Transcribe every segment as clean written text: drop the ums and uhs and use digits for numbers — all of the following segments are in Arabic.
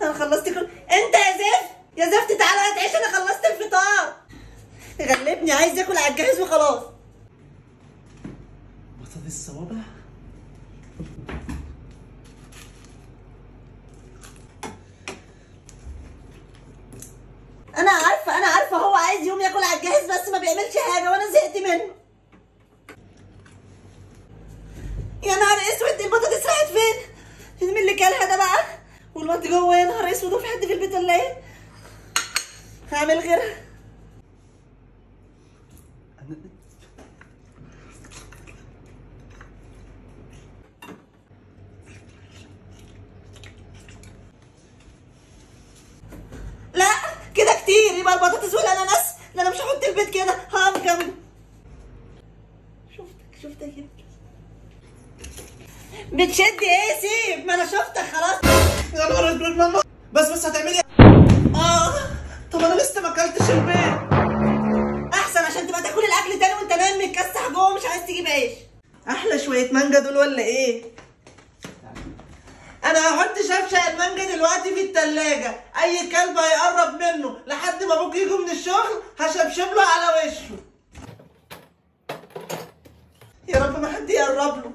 انا خلصت كل. انت يا زفت يا زفت تعالى هتعيش، انا خلصت الفطار. غلبني عايز ياكل على الجاهز وخلاص. بطاطس الصوابع. انا عارفه هو عايز يقوم ياكل على الجاهز بس ما بيعملش حاجه وانا زهقت منه. يا نهار اسود، البطاطس راحت فين؟ مين اللي كلها ده بقى؟ والواد جوه، يا نهار اسود، وفي حد في البيت ولا ايه؟ هعمل غيرها. لا كده كتير، يبقى البطاطس والاناناس. لا انا مش هحط البيت كده، هنكم. شفتك يا بتشد ايه؟ سيب، ما انا شفتك خلاص. يا نهار اسود ماما، بس هتعملي طب انا لسه ما اكلتش البيت. احسن عشان تبقى تاكل الاكل تاني وانت نايم متكسح جوه مش عايز تجيب عيش. احلى شويه مانجا دول ولا ايه؟ انا هحط شفشق المانجا دلوقتي في التلاجة، اي كلب هيقرب منه لحد ما ابوك يجي من الشغل هشبشب له على وشه. يا رب ما حد يقرب له.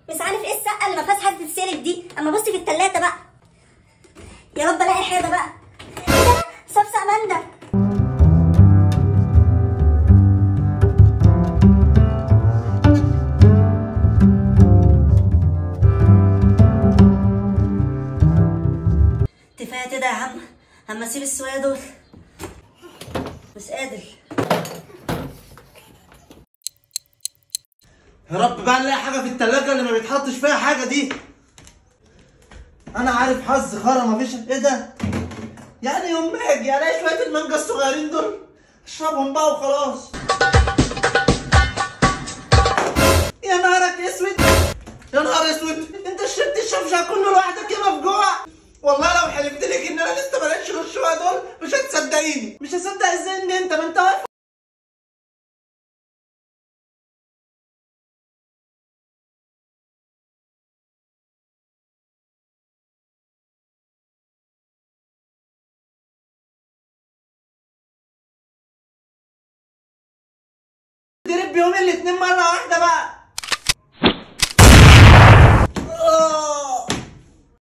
مش عارف ايه السقه اللي ما فيهاش حد تتسرق دي، اما بصي في التلاته بقى. يا رب الاقي حاجه بقى. ايه ده؟ شفشق مانجا. كفايه كده يا عم، اما اسيب السوايه دول مش قادر. يا رب بقى نلاقي حاجه في التلاجة اللي ما بيتحطش فيها حاجه دي. انا عارف حظ خرا مفيش. ايه ده؟ يعني يوم ما اجي الاقي شويه المانجا الصغيرين دول اشربهم بقى وخلاص. يا نهارك اسود، يا نهار اسود، انت شربت الشفشق كله لوحدك يا مفجوع. والله لو حلفت لك ان انا لسه ما لقيتش غير الشويه دول مش هتصدقيني. مش هصدق ازاي ان انت ما انت واقف. تضرب بيوم الاتنين مره واحده بقى.